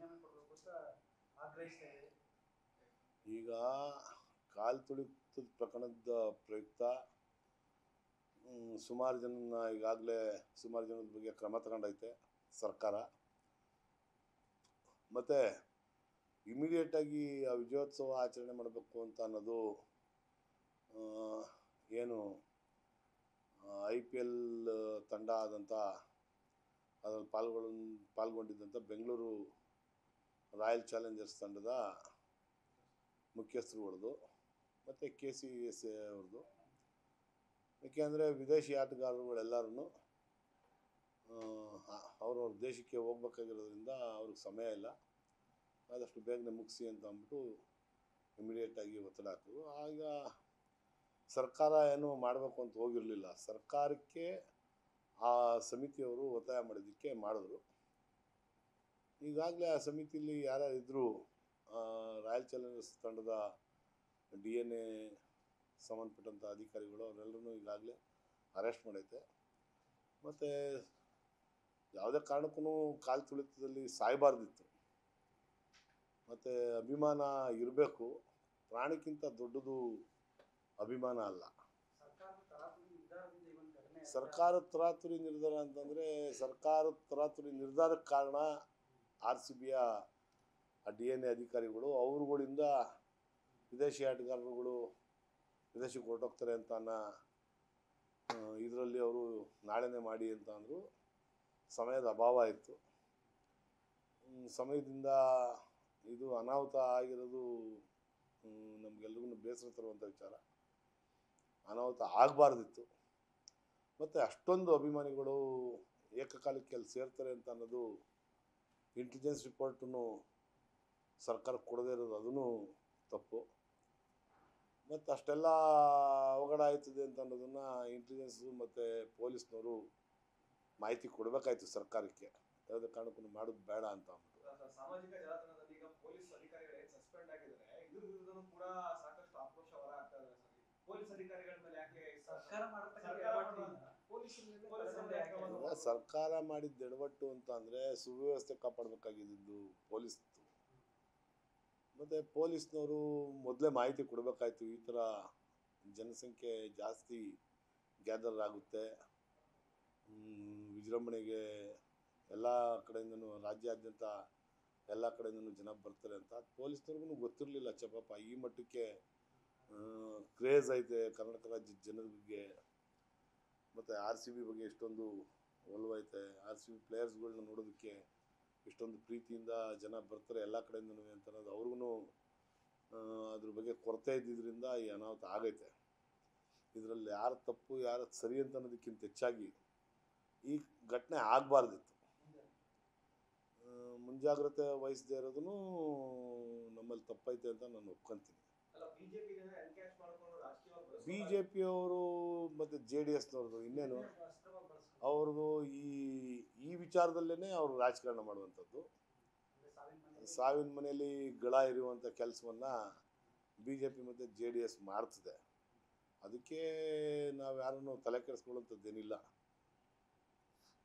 ರಾಜೀನಾಮೆ ಕೊಡಬೇಕು ಅಂತ ಆಗ್ರಹಿಸ್ತಾ ಇದೆ. ಈಗ ಕಾಲು ತುಳಿತದ ಪ್ರಕರಣದ ಪ್ರಯುಕ್ತ ಸುಮಾರು ಜನ ಈಗಾಗಲೇ ಸುಮಾರು ಜನದ ಬಗ್ಗೆ ಕ್ರಮ ತಗೊಂಡೈತೆ ಸರ್ಕಾರ. ಮತ್ತು ಇಮಿಡಿಯೇಟಾಗಿ ಆ ವಿಜಯೋತ್ಸವ ಆಚರಣೆ ಮಾಡಬೇಕು ಅಂತ ಅನ್ನೋದು ಏನು IPL ತಂಡ ಆದಂಥ ಅದರಲ್ಲಿ ಪಾಲ್ಗೊಂಡಿದ್ದಂಥ ಬೆಂಗಳೂರು ರಾಯಲ್ ಚಾಲೆಂಜರ್ಸ್ ತಂಡದ ಮುಖ್ಯಸ್ಥರುಗಳದು ಮತ್ತು KCS ಅವ್ರದ್ದು. ಏಕೆಂದರೆ ವಿದೇಶಿ ಆಟಗಾರರುಗಳೆಲ್ಲರೂ ಅವ್ರವ್ರ ದೇಶಕ್ಕೆ ಹೋಗ್ಬೇಕಾಗಿರೋದ್ರಿಂದ ಅವ್ರಿಗೆ ಸಮಯ ಇಲ್ಲ, ಆದಷ್ಟು ಬೇಗನೆ ಮುಗಿಸಿ ಅಂತ ಅಂದ್ಬಿಟ್ಟು ಇಮಿಡಿಯೇಟಾಗಿ ಒತ್ತಡ ಹಾಕಿದ್ರು. ಆಗ ಸರ್ಕಾರ ಏನು ಮಾಡಬೇಕು ಅಂತ ಹೋಗಿರಲಿಲ್ಲ, ಸರ್ಕಾರಕ್ಕೆ ಆ ಸಮಿತಿಯವರು ಒತ್ತಾಯ ಮಾಡಿದ್ದಕ್ಕೆ ಮಾಡಿದ್ರು. ಈಗಾಗಲೇ ಆ ಸಮಿತಿಯಲ್ಲಿ ಯಾರ್ಯಾರಿದ್ದರು, ರಾಯಲ್ ಚಾಲೆಂಜರ್ಸ್ ತಂಡದ DNA ಸಂಬಂಧಪಟ್ಟಂಥ ಅಧಿಕಾರಿಗಳು ಅವರೆಲ್ಲರೂ ಈಗಾಗಲೇ ಅರೆಸ್ಟ್ ಮಾಡೈತೆ. ಮತ್ತು ಯಾವುದೇ ಕಾರಣಕ್ಕೂ ಕಾಲು ತುಳಿತದಲ್ಲಿ ಸಾಯಬಾರ್ದಿತ್ತು. ಮತ್ತು ಅಭಿಮಾನ ಇರಬೇಕು, ಪ್ರಾಣಕ್ಕಿಂತ ದೊಡ್ಡದು ಅಭಿಮಾನ ಅಲ್ಲ. ಸರ್ಕಾರದ ತರಾತುರಿ ನಿರ್ಧಾರ ಅಂತಂದರೆ ಸರ್ಕಾರದ ತರಾತುರಿ ನಿರ್ಧಾರಕ್ಕೆ ಕಾರಣ RCBಯ DNA ಅಧಿಕಾರಿಗಳು. ಅವರುಗಳಿಂದ ವಿದೇಶಿ ಆಟಗಾರರುಗಳು ವಿದೇಶಕ್ಕೆ ಹೊರಟೋಗ್ತಾರೆ ಅಂತ ಇದರಲ್ಲಿ ಅವರು ನಾಳೆನೇ ಮಾಡಿ ಅಂತ ಅಂದರು. ಸಮಯದ ಅಭಾವ ಇತ್ತು. ಸಮಯದಿಂದ ಇದು ಅನಾಹುತ ಆಗಿರೋದು ನಮಗೆಲ್ರಿಗೂ ಬೇಸರ ತರುವಂಥ ವಿಚಾರ. ಅನಾಹುತ ಆಗಬಾರ್ದಿತ್ತು. ಮತ್ತು ಅಷ್ಟೊಂದು ಅಭಿಮಾನಿಗಳು ಏಕಕಾಲಕ್ಕೆ ಅಲ್ಲಿ ಸೇರ್ತಾರೆ ಅಂತ ಅನ್ನೋದು ಇಂಟೆಲಿಜೆನ್ಸ್ ರಿಪೋರ್ಟನ್ನು ಸರ್ಕಾರ ಕೊಡದೇ ಇರೋದು ಅದೂ ತಪ್ಪು. ಮತ್ತು ಅಷ್ಟೆಲ್ಲ ಅವಘಡ ಆಯ್ತದೆ ಅಂತ ಅನ್ನೋದನ್ನು ಇಂಟೆಲಿಜೆನ್ಸು ಮತ್ತು ಪೊಲೀಸ್ನವರು ಮಾಹಿತಿ ಕೊಡಬೇಕಾಯ್ತು ಸರ್ಕಾರಕ್ಕೆ. ಯಾವುದೇ ಕಾರಣಕ್ಕೂ ಮಾಡೋದು ಬೇಡ ಅಂತ ಅಂದ್ಬಿಟ್ಟು. ಸಾಮಾಜಿಕ ಜಾಲತಾಣದಲ್ಲಿ ಈಗ ಪೊಲೀಸ್ ಅಧಿಕಾರಿಗಳೇ ಸಸ್ಪೆಂಡ್ ಆಗಿದ್ದಾರೆ. ಇದ್ರ ವಿರುದ್ಧನೂ ಕೂಡ ಸಾಕಷ್ಟು ಆಕ್ರೋಶ ಹೊರ ಆಗ್ತಾ ಇದೆ. ಪೊಲೀಸ್ ಅಧಿಕಾರಿಗಳ ಮೇಲೆ ಯಾಕೆ ಸರ್ಕಾರ ಮಾಡಿದ ಎಡವಟ್ಟು ಅಂತ ಅಂದರೆ ಸುವ್ಯವಸ್ಥೆ ಕಾಪಾಡಬೇಕಾಗಿದ್ದು ಪೊಲೀಸ್ದು. ಮತ್ತು ಪೊಲೀಸ್ನವರು ಮೊದಲೇ ಮಾಹಿತಿ ಕೊಡಬೇಕಾಯ್ತು, ಈ ಥರ ಜನಸಂಖ್ಯೆ ಜಾಸ್ತಿ ಗ್ಯಾದರ್ ಆಗುತ್ತೆ, ವಿಜೃಂಭಣೆಗೆ ಎಲ್ಲ ಕಡೆಯಿಂದನೂ ರಾಜ್ಯಾದ್ಯಂತ ಎಲ್ಲ ಕಡೆಯಿಂದನೂ ಜನ ಬರ್ತಾರೆ ಅಂತ. ಪೊಲೀಸ್ನವ್ರಿಗೂ ಗೊತ್ತಿರಲಿಲ್ಲ ಪಾಪ ಈ ಮಟ್ಟಕ್ಕೆ ಕ್ರೇಜ್ ಐತೆ ಕರ್ನಾಟಕ ರಾಜ್ಯದ ಜನರಿಗೆ. ಮತ್ತು RCB ಬಗ್ಗೆ ಇಷ್ಟೊಂದು ಒಲವೈತೆ, RCB ಪ್ಲೇಯರ್ಸ್ಗಳನ್ನ ನೋಡೋದಕ್ಕೆ ಇಷ್ಟೊಂದು ಪ್ರೀತಿಯಿಂದ ಜನ ಬರ್ತಾರೆ ಎಲ್ಲ ಕಡೆಯಿಂದನೂ ಅಂತ ಅನ್ನೋದು ಅವ್ರಿಗೂ ಅದ್ರ ಬಗ್ಗೆ ಕೊರತೆ ಇದ್ದಿದ್ದರಿಂದ ಈ ಅನಾಹುತ ಆಗೈತೆ. ಇದರಲ್ಲಿ ಯಾರು ತಪ್ಪು ಯಾರು ಸರಿ ಅಂತ ಅನ್ನೋದಕ್ಕಿಂತ ಹೆಚ್ಚಾಗಿ ಈ ಘಟನೆ ಆಗಬಾರ್ದಿತ್ತು. ಮುಂಜಾಗ್ರತೆ ವಹಿಸದೇ ಇರೋದೂ ನಮ್ಮಲ್ಲಿ ತಪ್ಪೈತೆ ಅಂತ ನಾನು ಒಪ್ಕೊತೀನಿ. BJPಯವರು ಮತ್ತು JDSನವ್ರದ್ದು ಇನ್ನೇನು ಅವ್ರದ್ದು ಈ ವಿಚಾರದಲ್ಲೇ ಅವರು ರಾಜಕಾರಣ ಮಾಡುವಂಥದ್ದು. ಸಾವಿನ ಮನೆಯಲ್ಲಿ ಗಳ ಇರುವಂಥ ಕೆಲಸವನ್ನು BJP ಮತ್ತು JDS ಮಾಡ್ತಿದೆ. ಅದಕ್ಕೆ ನಾವು ಯಾರನ್ನು ತಲೆ ಕೆಡಿಸ್ಕೊಳ್ಳೋಂಥದ್ದೇನಿಲ್ಲ.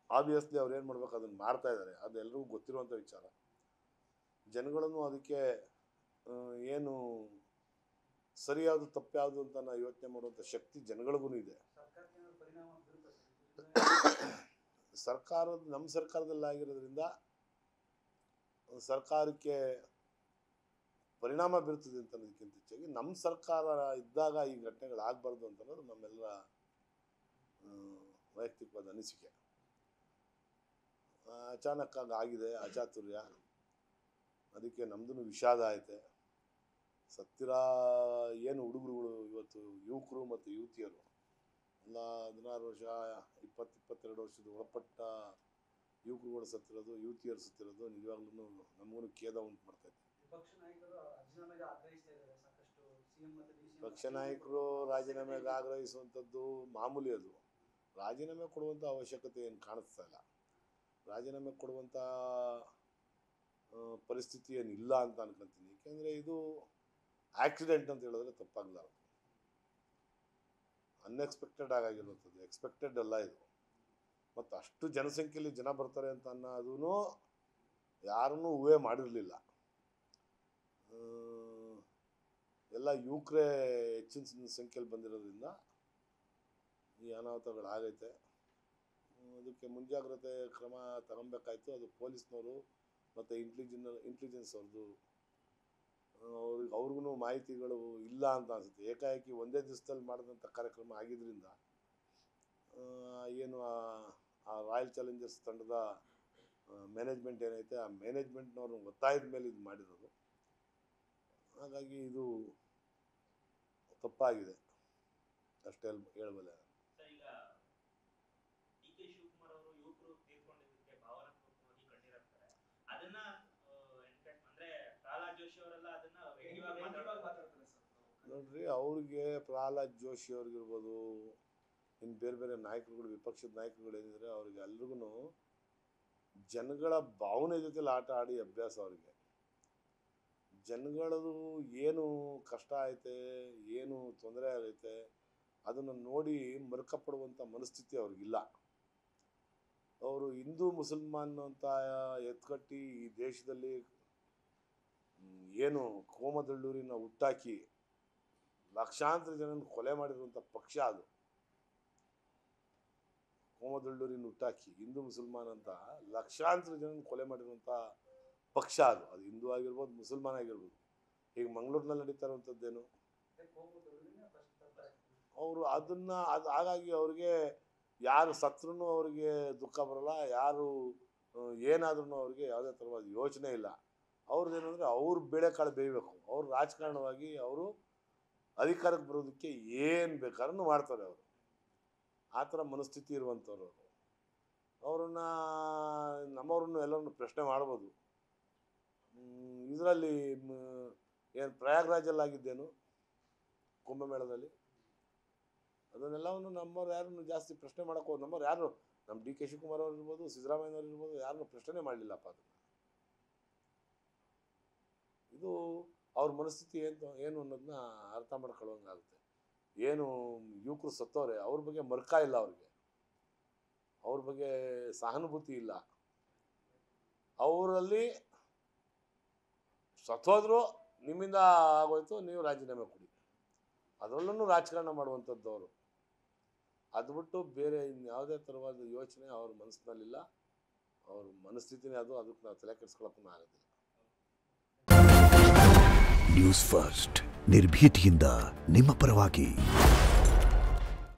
ಆಬ್ವಿಯಸ್ಲಿ ಅವ್ರು ಏನು ಮಾಡ್ಬೇಕು ಅದನ್ನು ಮಾಡ್ತಾ ಇದ್ದಾರೆ, ಅದೆಲ್ಲರಿಗೂ ಗೊತ್ತಿರುವಂಥ ವಿಚಾರ. ಜನಗಳನ್ನು ಅದಕ್ಕೆ ಏನು ಸರಿ ಯಾವುದು ತಪ್ಪು ಯಾವುದು ಅಂತ ಯೋಚನೆ ಮಾಡುವಂಥ ಶಕ್ತಿ ಜನಗಳಿಗೂ ಇದೆ. ನಮ್ಮ ಸರ್ಕಾರದಲ್ಲಾಗಿರೋದ್ರಿಂದ ಸರ್ಕಾರಕ್ಕೆ ಪರಿಣಾಮ ಬೀರ್ತದೆ ಅಂತ ಅನ್ನೋದಕ್ಕಿಂತ ಹೆಚ್ಚಾಗಿ ನಮ್ಮ ಸರ್ಕಾರ ಇದ್ದಾಗ ಈ ಘಟನೆಗಳಾಗಬಾರ್ದು ಅಂತ ಅನ್ನೋದು ನಮ್ಮೆಲ್ಲರ ವೈಯಕ್ತಿಕವಾದ ಅನಿಸಿಕೆ. ಅಚಾನಕ್ಕಾಗಿ ಆಗಿದೆ ಅಚಾತುರ್ಯ, ಅದಕ್ಕೆ ನಮ್ಮದೂ ವಿಷಾದ ಐತೆ. ಸತ್ತಿರ ಏನು ಹುಡುಗರುಗಳು ಇವತ್ತು ಯುವಕರು ಮತ್ತು ಯುವತಿಯರು ಎಲ್ಲ 16 ವರ್ಷ 20-22 ವರ್ಷದ ಒಳಪಟ್ಟ ಯುವಕರುಗಳು ಸತ್ತಿರೋದು, ಯುವತಿಯರು ಸತ್ತಿರೋದು ನಿಜವಾಗ್ಲೂ ನಮಗೂ ಖೇದ ಉಂಟು ಮಾಡ್ತೈತೆ. ಪಕ್ಷ ನಾಯಕರು ರಾಜೀನಾಮೆಗೆ ಆಗ್ರಹಿಸುವಂಥದ್ದು ಮಾಮೂಲಿ. ಅದು ರಾಜೀನಾಮೆ ಕೊಡುವಂಥ ಅವಶ್ಯಕತೆ ಏನು ಕಾಣಿಸ್ತಾ ಇಲ್ಲ. ರಾಜೀನಾಮೆ ಕೊಡುವಂಥ ಪರಿಸ್ಥಿತಿ ಏನಿಲ್ಲ ಅಂತ ಅನ್ಕೊತೀನಿ. ಏಕೆಂದರೆ ಇದು ಆಕ್ಸಿಡೆಂಟ್ ಅಂತ ಹೇಳಿದ್ರೆ ತಪ್ಪಾಗಲಾರದು. ಅನ್ಎಕ್ಸ್ಪೆಕ್ಟೆಡ್ ಆಗಿರುವಂಥದ್ದು, ಎಕ್ಸ್ಪೆಕ್ಟೆಡ್ ಅಲ್ಲ ಇದು. ಮತ್ತು ಅಷ್ಟು ಜನಸಂಖ್ಯೆಯಲ್ಲಿ ಜನ ಬರ್ತಾರೆ ಅಂತ ಅನ್ನೋದೂ ಯಾರನ್ನೂ ಊಹೆ ಮಾಡಿರಲಿಲ್ಲ. ಎಲ್ಲ ಯುವಕರೇ ಹೆಚ್ಚಿನ ಸಂಖ್ಯೆಯಲ್ಲಿ ಬಂದಿರೋದ್ರಿಂದ ಈ ಅನಾಹುತಗಳಾಗೈತೆ. ಅದಕ್ಕೆ ಮುಂಜಾಗ್ರತೆ ಕ್ರಮ ತಗೊಬೇಕಾಯ್ತು. ಅದು ಪೊಲೀಸ್ನವರು ಮತ್ತು ಇಂಟೆಲಿಜೆನ್ಸ್ ಅವ್ರಿಗೂ ಮಾಹಿತಿಗಳು ಇಲ್ಲ ಅಂತ ಅನಿಸುತ್ತೆ. ಏಕಾಏಕಿ ಒಂದೇ ದಿವಸದಲ್ಲಿ ಮಾಡಿದಂಥ ಕಾರ್ಯಕ್ರಮ ಆಗಿದ್ದರಿಂದ ಏನು ಆ ರಾಯಲ್ ಚಾಲೆಂಜರ್ಸ್ ತಂಡದ ಮ್ಯಾನೇಜ್ಮೆಂಟ್ ಏನೈತೆ ಆ ಮ್ಯಾನೇಜ್ಮೆಂಟ್ನವ್ರ ಒತ್ತಾಯದ ಮೇಲೆ ಇದು ಮಾಡಿರೋದು. ಹಾಗಾಗಿ ಇದು ತಪ್ಪಾಗಿದೆ ಅಷ್ಟೇ ಹೇಳ್ಬಲ್ಲೆ. ಈಗ ಡಿ.ಕೆ. ಶಿವಕುಮಾರ್ ಅವರು ಯುವಕರು ತೀರ್ಕೊಂಡಿದ್ದಕ್ಕೆ ಭಾವನಾತ್ಮಕವಾಗಿ ಕಣ್ಣೀರಾಗ್ತಾರೆ. ಅದನ್ನ ಅಂದ್ರೆ ಪ್ರಹ್ಲಾದ್ ಜೋಶಿ ಅವರೆಲ್ಲ ಅದನ್ನ ವ್ಯಂಗ್ಯವಾಗಿ ಮಾತಾಡ್ತಾರೆ ಸರ್. ನೋಡ್ರಿ, ಅವ್ರಿಗೆ ಪ್ರಹ್ಲಾದ್ ಜೋಶಿ ಅವ್ರಿಗಿರ್ಬೋದು, ಇನ್ನು ಬೇರೆ ಬೇರೆ ನಾಯಕರುಗಳು, ವಿಪಕ್ಷದ ನಾಯಕರುಗಳು ಏನಿದ್ರೆ ಅವ್ರಿಗೆ ಎಲ್ರಿಗೂ ಜನಗಳ ಭಾವನೆ ಜೊತೆಲಿ ಆಟ ಆಡಿ ಅಭ್ಯಾಸ. ಅವ್ರಿಗೆ ಜನಗಳದು ಏನು ಕಷ್ಟ ಐತೆ, ಏನು ತೊಂದರೆ ಆಗೈತೆ ಅದನ್ನು ನೋಡಿ ಮರುಕಪಡುವಂಥ ಮನಸ್ಥಿತಿ ಅವ್ರಿಗಿಲ್ಲ. ಅವರು ಹಿಂದೂ ಮುಸಲ್ಮಾನ್ ಅಂತ ಎತ್ಕಟ್ಟಿ ಈ ದೇಶದಲ್ಲಿ ಏನು ಕೋಮದಳ್ಳೂರಿನ ಹುಟ್ಟಾಕಿ ಲಕ್ಷಾಂತರ ಜನ ಕೊಲೆ ಮಾಡಿರುವಂಥ ಪಕ್ಷ ಅದು. ಕೋಮದಳ್ಳೂರಿನ ಹುಟ್ಟಾಕಿ ಹಿಂದೂ ಮುಸಲ್ಮಾನ್ ಅಂತ ಲಕ್ಷಾಂತರ ಜನ ಕೊಲೆ ಮಾಡಿರುವಂಥ ಪಕ್ಷ ಅದು. ಅದು ಹಿಂದೂ ಆಗಿರ್ಬೋದು, ಮುಸಲ್ಮಾನ್ ಆಗಿರ್ಬೋದು. ಈಗ ಮಂಗಳೂರಿನಲ್ಲಿ ನಡೀತಾ ಇರುವಂಥದ್ದೇನು, ಅವರು ಹಾಗಾಗಿ ಅವ್ರಿಗೆ ಯಾರು ಸತ್ರೂ ಅವ್ರಿಗೆ ದುಃಖ ಬರೋಲ್ಲ, ಯಾರು ಏನಾದ್ರೂ ಅವ್ರಿಗೆ ಯಾವುದೇ ಥರವಾದ ಯೋಚನೆ ಇಲ್ಲ. ಅವ್ರದ್ದೇನೆಂದರೆ ಅವ್ರು ಬೇಳೆಕಾಳು ಬೇಯಬೇಕು. ಅವ್ರು ರಾಜಕಾರಣವಾಗಿ ಅವರು ಅಧಿಕಾರಕ್ಕೆ ಬರೋದಕ್ಕೆ ಏನು ಬೇಕಾದ್ರೂ ಮಾಡ್ತಾರೆ. ಅವರು ಆ ಥರ ಮನಸ್ಥಿತಿ ಇರುವಂಥವ್ರು. ನಮ್ಮವ್ರನ್ನು ಎಲ್ಲರನ್ನು ಪ್ರಶ್ನೆ ಮಾಡ್ಬೋದು. ಇದರಲ್ಲಿ ಏನು ಪ್ರಯಾಗ್ರಾಜಲ್ಲಾಗಿದ್ದೇನು ಕುಂಭಮೇಳದಲ್ಲಿ, ಅದನ್ನೆಲ್ಲವನ್ನು ನಮ್ಮವ್ರು ಯಾರನ್ನು ಜಾಸ್ತಿ ಪ್ರಶ್ನೆ ಮಾಡೋಕ್ಕೆ ಹೋಗಿ ನಮ್ಮವ್ರು ಯಾರು, ನಮ್ಮ ಡಿ.ಕೆ. ಶಿವಕುಮಾರ್ ಅವ್ರು ಇರ್ಬೋದು, ಸಿದ್ದರಾಮಯ್ಯನವ್ರು ಇರ್ಬೋದು, ಯಾರನ್ನು ಪ್ರಶ್ನೆ ಮಾಡಲಿಲ್ಲಪ್ಪ. ಅದನ್ನು ಇದು ಅವ್ರ ಮನಸ್ಥಿತಿ ಏನು ಅನ್ನೋದನ್ನ ಅರ್ಥ ಮಾಡ್ಕೊಳ್ಳೋಂಗಾಗುತ್ತೆ. ಏನು ಯುವಕರು ಸತ್ತವ್ರೆ, ಅವ್ರ ಬಗ್ಗೆ ಮರ್ಕ ಇಲ್ಲ, ಅವ್ರ ಬಗ್ಗೆ ಸಹಾನುಭೂತಿ ಇಲ್ಲ. ಅವರಲ್ಲಿ ಸತ್ತೋದ್ರು, ನಿಮ್ಮಿಂದ ಆಗೋಯ್ತು, ನೀವು ರಾಜೀನಾಮೆ ಕೊಡಿ, ಅದರಲ್ಲೂ ರಾಜಕಾರಣ ಮಾಡುವಂಥದ್ದು ಅವರು. ಅದು ಬಿಟ್ಟು ಬೇರೆ ಇನ್ಯಾವುದೇ ಥರವಾದ ಯೋಚನೆ ಅವ್ರ ಮನಸ್ಸಿನಲ್ಲಿಲ್ಲ. ಅವ್ರ ಮನಸ್ಥಿತಿನೇ ಅದು. ಅದಕ್ಕೆ ನಾವು ತಲೆ ಕೆಡಿಸ್ಕೊಳ್ಳೋಕ್ಕೂ ಆಗೋದಿಲ್ಲ. ನ್ಯೂಸ್ ಫಸ್ಟ್, ನಿರ್ಭೀತಿಯಿಂದ ನಿಮ್ಮ ಪರವಾಗಿ.